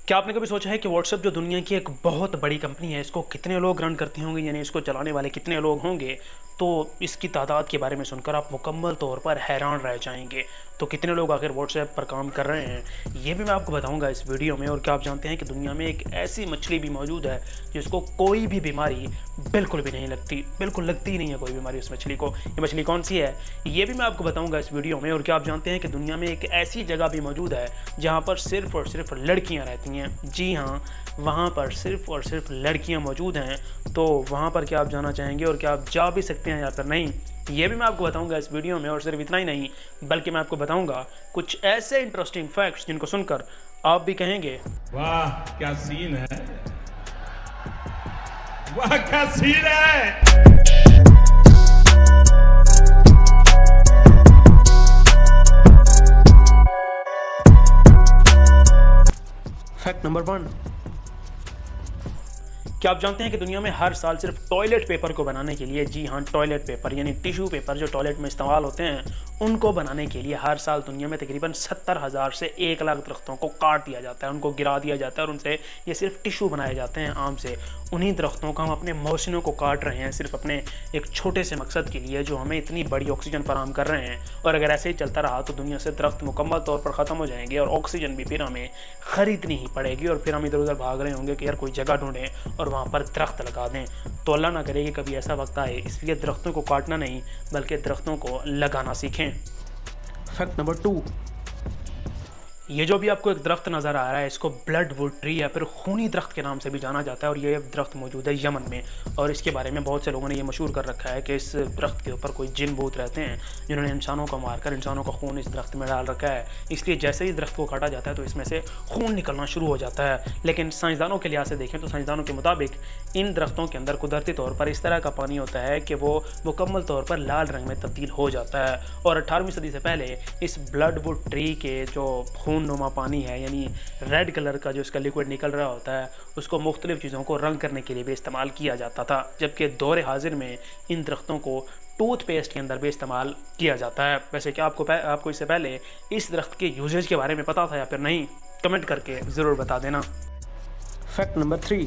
क्या आपने कभी सोचा है कि व्हाट्सएप जो दुनिया की एक बहुत बड़ी कंपनी है, इसको कितने लोग रन करते होंगे, यानी इसको चलाने वाले कितने लोग होंगे? तो इसकी तादाद के बारे में सुनकर आप मुकम्मल तौर पर हैरान रह जाएंगे। तो कितने लोग आखिर व्हाट्सएप पर काम कर रहे हैं, ये भी मैं आपको बताऊंगा इस वीडियो में। और क्या आप जानते हैं कि दुनिया में एक ऐसी मछली भी मौजूद है जिसको कोई भी बीमारी बिल्कुल भी नहीं लगती, बिल्कुल लगती ही नहीं है कोई बीमारी उस मछली को। ये मछली कौन सी है, ये भी मैं आपको बताऊंगा इस वीडियो में। और क्या आप जानते हैं कि दुनिया में एक ऐसी जगह भी मौजूद है जहाँ पर सिर्फ और सिर्फ लड़कियाँ रहती हैं। जी हाँ, वहाँ पर सिर्फ और सिर्फ लड़कियाँ मौजूद हैं। तो वहाँ पर क्या आप जाना चाहेंगे और क्या आप जा भी सकते हैं या फिर नहीं, ये भी मैं आपको बताऊंगा इस वीडियो में। और सिर्फ इतना ही नहीं, बल्कि मैं आपको बताऊंगा कुछ ऐसे इंटरेस्टिंग फैक्ट्स जिनको सुनकर आप भी कहेंगे वाह क्या सीन है, वाह क्या सीन है। फैक्ट नंबर 1, क्या आप जानते हैं कि दुनिया में हर साल सिर्फ टॉयलेट पेपर को बनाने के लिए, जी हाँ टॉयलेट पेपर यानी टिश्यू पेपर जो टॉयलेट में इस्तेमाल होते हैं, उनको बनाने के लिए हर साल दुनिया में तकरीबन 70,000 से 1 लाख दरख्तों को काट दिया जाता है, उनको गिरा दिया जाता है और उनसे ये सिर्फ टिश्यू बनाए जाते हैं आम से। उन्हीं दरख्तों का हम अपने मौसमों को काट रहे हैं सिर्फ अपने एक छोटे से मकसद के लिए जो हमें इतनी बड़ी ऑक्सीजन फराहम कर रहे हैं। और अगर ऐसे ही चलता रहा तो दुनिया से दरख्त मुकम्मल तौर पर ख़त्म हो जाएंगे और ऑक्सीजन भी फिर हमें ख़रीदनी ही पड़ेगी और फिर हम इधर उधर भाग रहे होंगे कि यार कोई जगह ढूंढें और वहाँ पर दरख्त लगा दें। तो अल्लाह ना करे कि कभी ऐसा वक्त आए, इसलिए दरख्तों को काटना नहीं बल्कि दरख्तों को लगाना सीखें। फैक्ट नंबर 2, ये जो भी आपको एक दरख्त नज़र आ रहा है, इसको ब्लड वुड ट्री या फिर खूनी दरख्त के नाम से भी जाना जाता है। और ये दरख्त मौजूद है यमन में। और इसके बारे में बहुत से लोगों ने ये मशहूर कर रखा है कि इस दरख्त के ऊपर कोई जिन भूत रहते हैं जिन्होंने इंसानों को मारकर इंसानों का खून इस दरख्त में डाल रखा है। इसलिए जैसे ही दरख्त को काटा जाता है तो इसमें से खून निकलना शुरू हो जाता है। लेकिन साइंसदानों के लिहाज से देखें तो साइंसदानों के मुताबिक इन दरख्तों के अंदर कुदरती तौर पर इस तरह का पानी होता है कि वो मुकम्मल तौर पर लाल रंग में तब्दील हो जाता है। और 18वीं सदी से पहले इस ब्लड वुड ट्री के जो खून नुमा पानी है, यानी रेड कलर का जो इसका लिक्विड निकल रहा होता है, उसको मुख्तलिफ चीज़ों को रंग करने के लिए भी इस्तेमाल किया जाता था। जबकि दौर हाजिर में इन दरख्तों को टूथपेस्ट के अंदर भी इस्तेमाल किया जाता है। वैसे क्या आपको इससे पहले इस दरख्त के यूजेज के बारे में पता था या फिर नहीं, कमेंट करके ज़रूर बता देना। फैक्ट नंबर 3,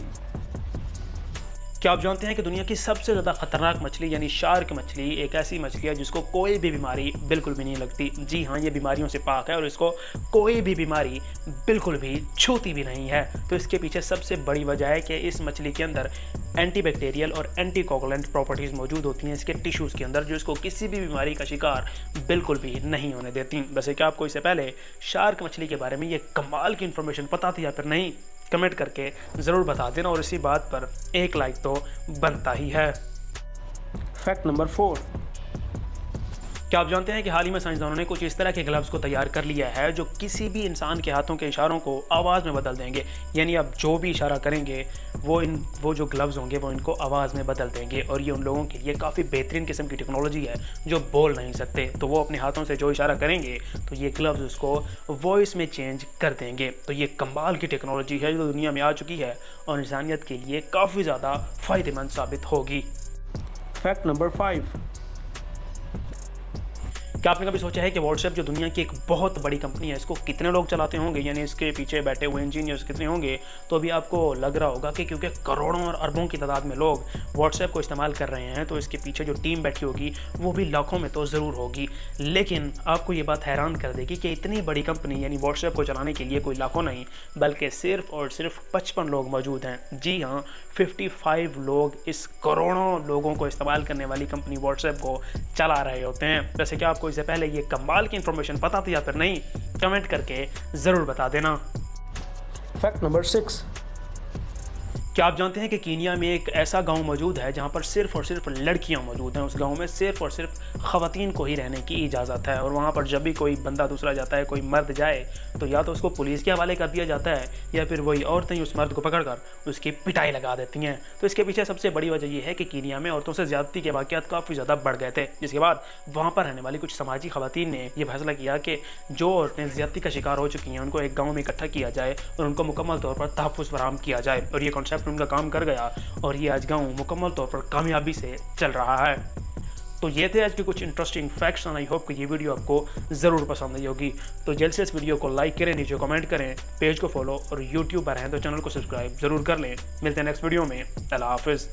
क्या आप जानते हैं कि दुनिया की सबसे ज़्यादा खतरनाक मछली यानी शार्क मछली एक ऐसी मछली है जिसको कोई भी बीमारी बिल्कुल भी नहीं लगती। जी हाँ, ये बीमारियों से पाक है और इसको कोई भी बीमारी बिल्कुल भी छूती भी नहीं है। तो इसके पीछे सबसे बड़ी वजह है कि इस मछली के अंदर एंटीबैक्टीरियल और एंटीकोगुलेंट प्रॉपर्टीज़ मौजूद होती हैं इसके टिश्यूज़ के अंदर, जो इसको किसी भी बीमारी का शिकार बिल्कुल भी नहीं होने देती। वैसे क्या आपको इससे पहले शार्क मछली के बारे में ये कमाल की इन्फॉर्मेशन पता थी या फिर नहीं, कमेंट करके ज़रूर बता देना। और इसी बात पर एक लाइक तो बनता ही है। फैक्ट नंबर 4, क्या आप जानते हैं कि हाल ही में साइंसदानों ने कुछ इस तरह के ग्लव्स को तैयार कर लिया है जो किसी भी इंसान के हाथों के इशारों को आवाज़ में बदल देंगे। यानी आप जो भी इशारा करेंगे वो जो ग्लव्स होंगे वो इनको आवाज़ में बदल देंगे। और ये उन लोगों के लिए काफ़ी बेहतरीन किस्म की टेक्नोलॉजी है जो बोल नहीं सकते, तो वो अपने हाथों से जो इशारा करेंगे तो ये ग्लव्स उसको वॉइस में चेंज कर देंगे। तो ये कमाल की टेक्नोलॉजी है जो दुनिया में आ चुकी है और इंसानियत के लिए काफ़ी ज़्यादा फ़ायदेमंद साबित होगी। फैक्ट नंबर 5, क्या आपने कभी सोचा है कि व्हाट्सएप जो दुनिया की एक बहुत बड़ी कंपनी है, इसको कितने लोग चलाते होंगे, यानी इसके पीछे बैठे हुए इंजीनियर्स कितने होंगे? तो अभी आपको लग रहा होगा कि क्योंकि करोड़ों और अरबों की तादाद में लोग व्हाट्सएप को इस्तेमाल कर रहे हैं तो इसके पीछे जो टीम बैठी होगी वो भी लाखों में तो ज़रूर होगी। लेकिन आपको ये बात हैरान कर देगी कि इतनी बड़ी कंपनी यानी व्हाट्सएप को चलाने के लिए कोई लाखों नहीं बल्कि सिर्फ और सिर्फ 55 लोग मौजूद हैं। जी हाँ, 55 लोग इस करोड़ों लोगों को इस्तेमाल करने वाली कंपनी व्हाट्सएप को चला रहे होते हैं। वैसे क्या आपको इससे पहले ये कमाल की इंफॉर्मेशन पता थी या फिर नहीं, कमेंट करके ज़रूर बता देना। फैक्ट नंबर 6, क्या आप जानते हैं कि कीनिया में एक ऐसा गांव मौजूद है जहां पर सिर्फ और सिर्फ लड़कियां मौजूद हैं। उस गांव में सिर्फ और सिर्फ ख़वातीन को ही रहने की इजाज़त है। और वहां पर जब भी कोई बंदा दूसरा जाता है, कोई मर्द जाए, तो या तो उसको पुलिस के हवाले कर दिया जाता है या फिर वही औरतें ही उस मर्द को पकड़कर उसकी पिटाई लगा देती हैं। तो इसके पीछे सबसे बड़ी वजह यह है कि कीनिया में औरतों से ज़्यादती के वाक़यात काफ़ी ज़्यादा बढ़ गए थे, जिसके बाद वहाँ पर रहने वाली कुछ समाजी ख़वातीन ने यह फैसला किया कि जो औरतें ज़्यादती का शिकार हो चुकी हैं उनको एक गाँव में इकट्ठा किया जाए और उनको मुकम्मल तौर पर तहफ़्फ़ुज़ फराहम किया जाए। और ये कॉन्सेप्ट उनका काम कर गया और ये आज गाँव मुकम्मल तौर पर कामयाबी से चल रहा है। तो ये थे आज के कुछ interesting facts, and I hope कि ये वीडियो आपको ज़रूर पसंद आई होगी। तो जल्द से इस वीडियो को लाइक करें, नीचे कमेंट करें, पेज को फॉलो और यूट्यूब पर हैं तो चैनल को सब्सक्राइब जरूर कर लें। मिलते हैं नेक्स्ट वीडियो में। अल्लाह हाफिज़।